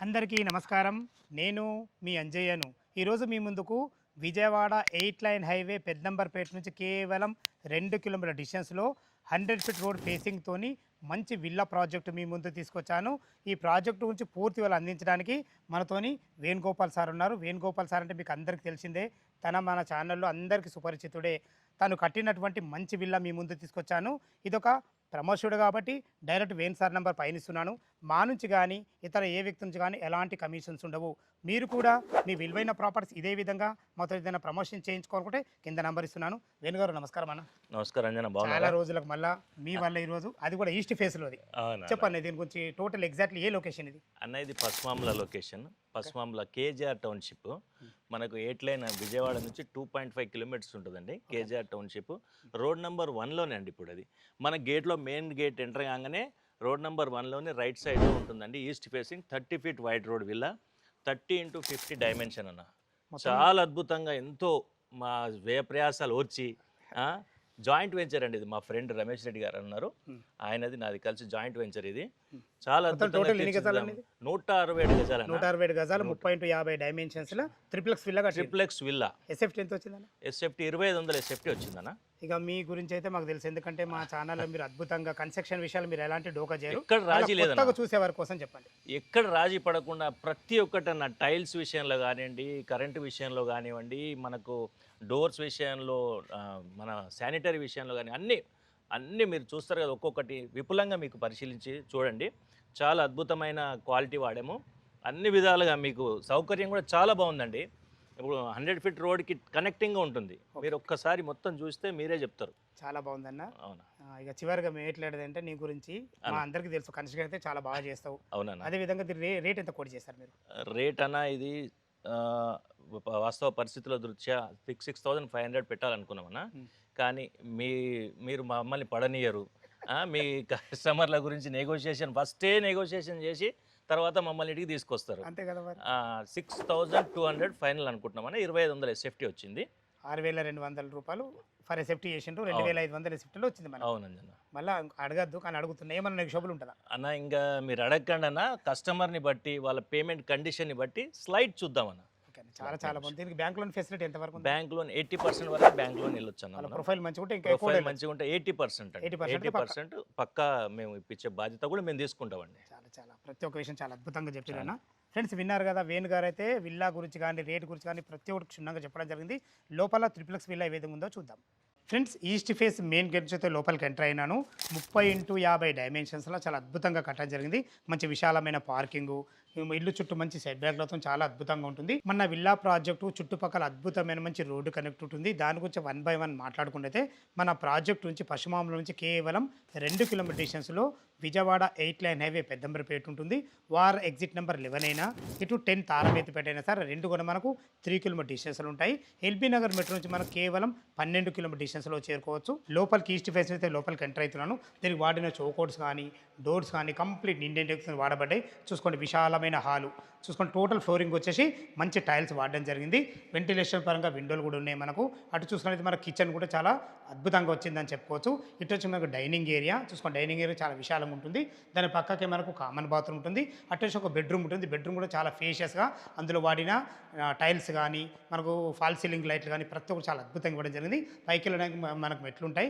అందరికీ నమస్కారం. నేను మీ అంజయ్యను. ఈరోజు మీ ముందుకు విజయవాడ 8 లైన్ హైవే పెద్దంబర్పేట నుంచి కేవలం 2 కిలోమీటర్ల డిస్టెన్స్‌లో 100 ఫీట్ రోడ్ ఫేసింగ్‌తోని మంచి విల్లా ప్రాజెక్ట్ మీ ముందుకు తీసుకొచ్చాను. ఈ ప్రాజెక్ట్ గురించి పూర్తి వివరాలు అందించడానికి మనతోని వేణుగోపాల్ సార్ ఉన్నారు. వేణుగోపాల్ సార్ అంటే మీకు అందరికీ తెలిసిందే. మన ఛానల్‌లో అందరికీ సుపరిచితుడే. తను కట్టినటువంటి మంచి విల్లా మీ ముందుకు తీసుకొచ్చాను. ఇదొక ప్రమోషుడు కాబట్టి డైరెక్ట్ వేణు సార్ నంబర్ పైన ఇస్తున్నాను. మా నుంచి కానీ ఇతర ఏ వ్యక్తి నుంచి కానీ ఎలాంటి కమిషన్స్ ఉండవు. మీరు కూడా మీ విలువైన ప్రాపర్టీస్ ఇదే విధంగా మాతో ఏదైనా ప్రమోషన్ చేయించుకోవాలనుకుంటే కింద నంబర్ ఇస్తున్నాను. వేణు గారు నమస్కారం అన్న. నమస్కారం అంజన, చాలా బాగున్నారా? రోజులకు మళ్ళీ మీ వల్ల ఈరోజు అది కూడా ఈస్ట్ ఫేస్లోది. అవునా చెప్పండి దీని గురించి టోటల్ ఎగ్జాక్ట్లీ ఏ లొకేషన్ ఇది? అన్న, ఇది Pasumamula location. Pasumamula KGR township. మనకు 8 లైన్ విజయవాడ నుంచి 2.5 కిలోమీటర్స్ ఉంటుందండి. కేజీఆర్ టౌన్షిప్ రోడ్ నెంబర్ 1లోనే అండి. ఇప్పుడు అది మన గేట్లో మెయిన్ గేట్ ఎంటర్ కాగానే రోడ్ నెంబర్ 1లోనే రైట్ సైడ్లో ఉంటుందండి. East facing 30 feet wide road villa, 30x50 dimension అన్న. చాలా అద్భుతంగా ఎంతో మా వ్యయ ప్రయాసాలు ఓర్చి జాయింట్ వెంచర్ అండి. ఇది మా ఫ్రెండ్ రమేష్ రెడ్డి గారు అన్నారు, ఆయనది నాది కలిసి జాయింట్ వెంచర్. ఇది చాలా టోటల్ ఎన్ని గజాలు అనేది? 167 గజాలు. 167 గజాలు 30x50 డైమెన్షన్స్ లో triplex villa. Triplex villa. SFT ఎంత వచ్చిందన్న? ఎస్ఎఫ్టీ 2500 ఎస్ఎఫ్టీ వచ్చిందన్న. ఇక మీ గురించి అయితే మాకు తెలుసు, ఎందుకంటే మా ఛానల్లో మీరు అద్భుతంగా కన్స్ట్రక్షన్ విషయాలు మీరు ఎలాంటి డోకా చేయరు. ఎక్కడ రాజీ లేదన్న. చూసే వారి కోసం చెప్పండి. ఎక్కడ రాజీ పడకుండా ప్రతి ఒక్కటన్న టైల్స్ విషయంలో కానివ్వండి, కరెంటు విషయంలో కానివ్వండి, మనకు డోర్స్ విషయంలో, మన శానిటరీ విషయంలో కానీ అన్నీ మీరు చూస్తారు కదా. ఒక్కొక్కటి విపులంగా మీకు పరిశీలించి చూడండి. చాలా అద్భుతమైన క్వాలిటీ వాడాము. అన్ని విధాలుగా మీకు సౌకర్యం కూడా చాలా బాగుందండి. ఇప్పుడు 100 ఫీట్ రోడ్కి కనెక్టింగ్గా ఉంటుంది. మీరు ఒక్కసారి మొత్తం చూస్తే మీరే చెప్తారు. చాలా బాగుందన్న. అవునా? ఇక చివరిగా మేము ఎట్లాంటిదంటే నీ గురించి మా అందరికీ తెలుసు, కన్స్ట్రక్షన్ అయితే చాలా బాగా చేస్తావు. అవునన్నా. అదేవిధంగా రేట్ ఎంత కోట్ చేస్తారు మీరు? రేట్ అన్న, ఇది వాస్తవ పరిస్థితుల దృష్ట్యా 6,500 పెట్టాలనుకున్నామన్నా. కానీ మీరు మమ్మల్ని పడనీయరు. మీ కస్టమర్ల గురించి ఫస్టే నెగోషియేషన్ చేసి తర్వాత మమ్మల్ని ఇంటికి తీసుకొస్తారు. అంతే కదా మరి. 6,200 ఫైనల్ అనుకుంటున్నామన్నా. 2,500 ఎస్ఎఫ్టీ వచ్చింది. 6,200 రూపాయలు ఫర్ ఎస్ఎఫ్టీ చేసిండ్రు. 2,500 ఎస్ఎఫ్టీలో వచ్చింది మనకి. అవునండి అన్న. మళ్ళీ అడగద్దు కానీ అడుగుతున్నా, ఏమన్నా నెగోషియబుల్ ఉంటుందా అన్న? ఇంకా మీరు అడగండి అన్న. కస్టమర్ని బట్టి, వాళ్ళ పేమెంట్ కండిషన్ని బట్టి స్లైడ్ చూద్దామన్నా. చాలా బాగుంది. దీనికి బ్యాంక్ లోన్ ఫెసిలిటీ ఎంత వరకు? బ్యాంక్ లోన్ 80% వరకు బ్యాంక్ లోన్ వెళ్ళొచ్చు అన్న. ప్రొఫైల్ మంచిగా ఉంటే ఇంకా ప్రొఫైల్ మంచిగా ఉంటే 80% పక్కా మేము ఇప్పించే బాధ్యత కూడా మేము తీసుకుంటామండి. చాలా ప్రతి ఒక్క విషయం చాలా అద్భుతంగా చెప్పారన్న. ఫ్రెండ్స్ విన్నారు కదా, వేణు గారు అయితే విల్లా గురించి కానీ రేట్ గురించి కానీ ప్రతి ఒక్కటి క్షుణ్ణంగా చెప్పడం జరిగింది. లోపల ట్రిప్లెక్స్ విల్లా ఏ విధంగా ఉందో చూద్దాం. Friends east face main gate నుంచి అయితే లోపలికి ఎంటర్ అయినాను. 30x50 డైమెన్షన్స్లో చాలా అద్భుతంగా కట్టడం జరిగింది. మంచి విశాలమైన పార్కింగు, ఇల్లు చుట్టూ మంచి సెట్ బ్యాక్లతో చాలా అద్భుతంగా ఉంటుంది. మన విల్లా ప్రాజెక్టు చుట్టుపక్కల అద్భుతమైన మంచి రోడ్డు కనెక్ట్ ఉంటుంది. దాని గురించి 1 by 1 మాట్లాడుకుంటే మన ప్రాజెక్టు నుంచి పశ్చిమాంలో నుంచి కేవలం 2 కిలోమీటర్ డిస్టెన్స్లో విజయవాడ 8 లైన్ హైవే పెద్దంబరిపేట ఉంటుంది. వార్ ఎగ్జిట్ నెంబర్ 11 అయినా, ఇటు 10 తారమేతిపేట అయినా సరే రెండు కూడా మనకు 3 కిలోమీటర్ డిస్టెన్స్లో ఉంటాయి. ఎల్బీ నగర్ మెట్రో నుంచి మనకు కేవలం 12 కిలోమీటర్ డిస్టెన్స్లో చేరుకోవచ్చు. లోపలికి ఈస్ట్ ఫేస్ అయితే లోపలికి ఎంటర్ అవుతున్నాను. దీనికి వాడిన చౌకోట్స్ కానీ డోర్స్ కానీ కంప్లీట్ ఇండియన్ టెక్స్ వాడబడ్డాయి. చూసుకోండి, విశాలమైన హాలు చూసుకోండి. టోటల్ ఫ్లోరింగ్ వచ్చేసి మంచి టైల్స్ వాడడం జరిగింది. వెంటిలేషన్ పరంగా విండోలు కూడా ఉన్నాయి మనకు. అటు చూసుకున్నది మన కిచెన్ కూడా చాలా అద్భుతంగా వచ్చిందని చెప్పుకోవచ్చు. ఇటు వచ్చి మనకు డైనింగ్ ఏరియా చూసుకోండి. డైనింగ్ ఏరియా చాలా విశాలంగా ఉంటుంది. దాని పక్కకే మనకు కామన్ బాత్రూమ్ ఉంటుంది. అటు వచ్చి ఒక బెడ్రూమ్ ఉంటుంది. బెడ్రూమ్ కూడా చాలా ఫేషియస్గా, అందులో వాడిన టైల్స్ కానీ మనకు ఫాల్ సీలింగ్ లైట్లు కానీ ప్రతి ఒక్కటి చాలా అద్భుతంగా ఇవ్వడం జరిగింది. పైకి వెళ్ళడానికి మనకు మెట్లు ఉంటాయి.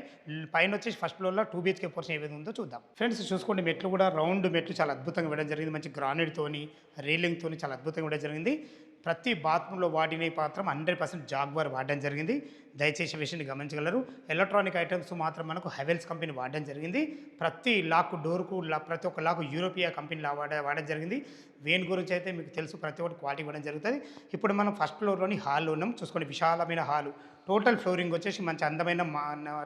పైన వచ్చేసి ఫస్ట్ ఫ్లోర్లో 2 BHK పోర్షన్ ఏ విధంగా ఉందో చూద్దాం. ఫ్రెండ్స్ చూసుకోండి, మెట్లు కూడా రౌండ్ మెట్లు చాలా అద్భుతంగా ఇవ్వడం జరిగింది. మంచి గ్రానైట్తోని రైలింగ్తో చాలా అద్భుతంగా ఇవ్వడం జరిగింది. ప్రతి బాత్రూంలో వాడిన పాత్రం 100% జాగ్వార్ వాడడం జరిగింది. దయచేసి విషయాన్ని గమనించగలరు. ఎలక్ట్రానిక్ ఐటమ్స్ మాత్రం మనకు హెవెల్స్ కంపెనీ వాడడం జరిగింది. ప్రతి లాక్ డోర్కు ప్రతి ఒక్క లాక్ యూరోపియా కంపెనీ వాడడం జరిగింది. వేన్ గురించి అయితే మీకు తెలుసు, ప్రతి ఒక్కటి క్వాలిటీ ఇవ్వడం జరుగుతుంది. ఇప్పుడు మనం ఫస్ట్ ఫ్లోర్లోని హాల్లో ఉన్నాం. చూసుకోండి, విశాలమైన హాలు. టోటల్ ఫ్లోరింగ్ వచ్చేసి మంచి అందమైన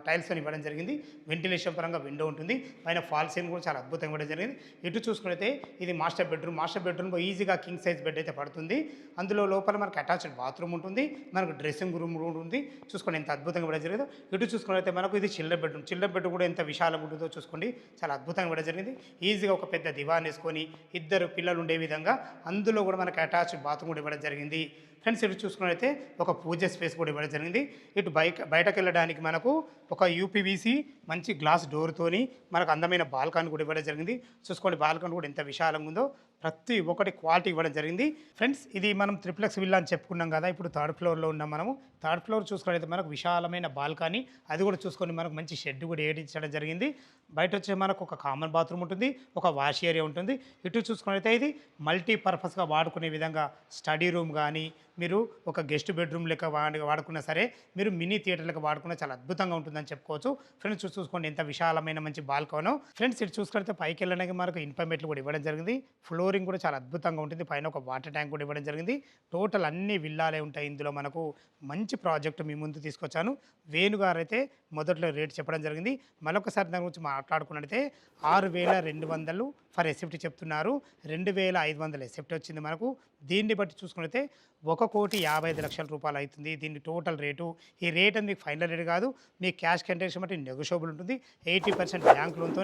టైల్స్తో ఇవ్వడం జరిగింది. వెంటిలేషన్ పరంగా విండో ఉంటుంది. పైన ఫాల్ సీలింగ్ కూడా చాలా అద్భుతంగా ఇవ్వడం జరిగింది. ఇటు చూసుకుంటే ఇది మాస్టర్ బెడ్రూమ్. మాస్టర్ బెడ్రూమ్లో ఈజీగా కింగ్ సైజ్ బెడ్ అయితే పడుతుంది. అందులో లోపల మనకు అటాచ్డ్ బాత్రూమ్ ఉంటుంది. మనకు డ్రెస్సింగ్ రూమ్ కూడా ఉంది. చూసుకోండి ఎంత అద్భుతంగా ఇవ్వడం జరిగిందో. ఇటు చూసుకున్నట్లయితే మనకు ఇది చిల్డ్రన్ బెడ్రూమ్. చిల్డ్రన్ బెడ్ కూడా ఎంత విశాలంగా ఉంటుందో చూసుకోండి, చాలా అద్భుతంగా ఇవ్వడం జరిగింది. ఈజీగా ఒక పెద్ద దివాన్ వేసుకొని 2 పిల్లలు ఉండే విధంగా అందులో కూడా మనకు అటాచ్డ్ బాత్రూమ్ కూడా ఇవ్వడం జరిగింది. ఫ్రెండ్స్ ఇటు చూసుకున్నట్లయితే ఒక పూజ స్పేస్ కూడా ఇవ్వడం జరిగింది. ఇటు బయటకు వెళ్ళడానికి మనకు ఒక యూపీవీసీ మంచి గ్లాస్ డోర్తోని మనకు అందమైన బాల్కనీ కూడా ఇవ్వడం జరిగింది. చూసుకోండి, బాల్కనీ కూడా ఎంత విశాలంగా ఉందో. ప్రతి ఒక్కటి క్వాలిటీ ఇవ్వడం జరిగింది. ఫ్రెండ్స్ ఇది మనం త్రిప్లెక్స్ విల్లా అని చెప్పుకున్నాం కదా, ఇప్పుడు థర్డ్ ఫ్లోర్లో ఉన్నాం మనము. థర్డ్ ఫ్లోర్ చూసుకున్నట్లయితే మనకు విశాలమైన బాల్కనీ, అది కూడా చూసుకొని మనకు మంచి షెడ్ కూడా ఏడించడం జరిగింది. బయట వచ్చే మనకు ఒక కామన్ బాత్రూమ్ ఉంటుంది, ఒక వాష్ ఏరియా ఉంటుంది. ఇటు చూసుకున్నట్లయితే ఇది మల్టీపర్పస్గా వాడుకునే విధంగా స్టడీ రూమ్ కానీ, మీరు ఒక గెస్ట్ బెడ్రూమ్ లెక్క వాడుకున్నా సరే, మీరు మినీ థియేటర్ లెక్క వాడుకున్నా చాలా అద్భుతంగా ఉంటుందని చెప్పుకోవచ్చు. ఫ్రెండ్స్ చూసుకోండి ఎంత విశాలమైన మంచి బాల్కనో. ఫ్రెండ్స్ ఇటు చూసుకుంటే పైకి వెళ్ళడానికి మనకు ఇనుప మెట్లు కూడా ఇవ్వడం జరిగింది. ఫ్లోరింగ్ కూడా చాలా అద్భుతంగా ఉంటుంది. పైన ఒక వాటర్ ట్యాంక్ కూడా ఇవ్వడం జరిగింది. టోటల్ అన్ని విల్లాలే ఉంటాయి ఇందులో. మనకు మంచి ప్రాజెక్ట్ మీ ముందు తీసుకొచ్చాను. వేణుగారు అయితే మొదట్లో రేట్ చెప్పడం జరిగింది. మరొకసారి దాని గురించి మాట్లాడుకున్నట్లయితే 6,200 ఫర్ ఎస్ఎఫ్టీ చెప్తున్నారు. 2,500 ఎస్ఎఫ్టీ వచ్చింది మనకు. దీన్ని బట్టి చూసుకున్నట్లయితే 1,55,00,000 రూపాయలు అవుతుంది దీని టోటల్ రేటు. ఈ రేట్ అనేది మీకు ఫైనల్ రేట్ కాదు, మీ క్యాష్ కండిషన్ బట్టి నెగోషియబుల్ ఉంటుంది. 80% బ్యాంక్ లోన్తో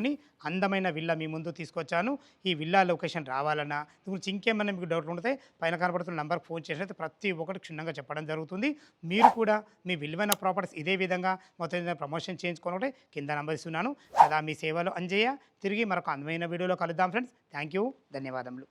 అందమైన విల్లా మీ ముందు తీసుకొచ్చాను. ఈ విల్లా లొకేషన్ రావాలన్నా దీని గురించి ఇంకేమైనా మీకు డౌట్లు ఉంటే పైన కనబడుతున్న నెంబర్కి ఫోన్ చేసినట్టు ప్రతి ఒక్కటి క్షుణ్ణంగా చెప్పడం జరుగుతుంది. మీరు కూడా మీ విలువైన ప్రాపర్టీస్ ఇదే విధంగా మొత్తం ఏదైనా ప్రమోషన్ చేయించుకోవాలంటే కింద నెంబర్ ఇస్తున్నాను కదా. మీ సేవలు అంజయ్య. తిరిగి మరొక అందమైన వీడియోలో కలుద్దాం ఫ్రెండ్స్. థ్యాంక్ యూ, ధన్యవాదములు.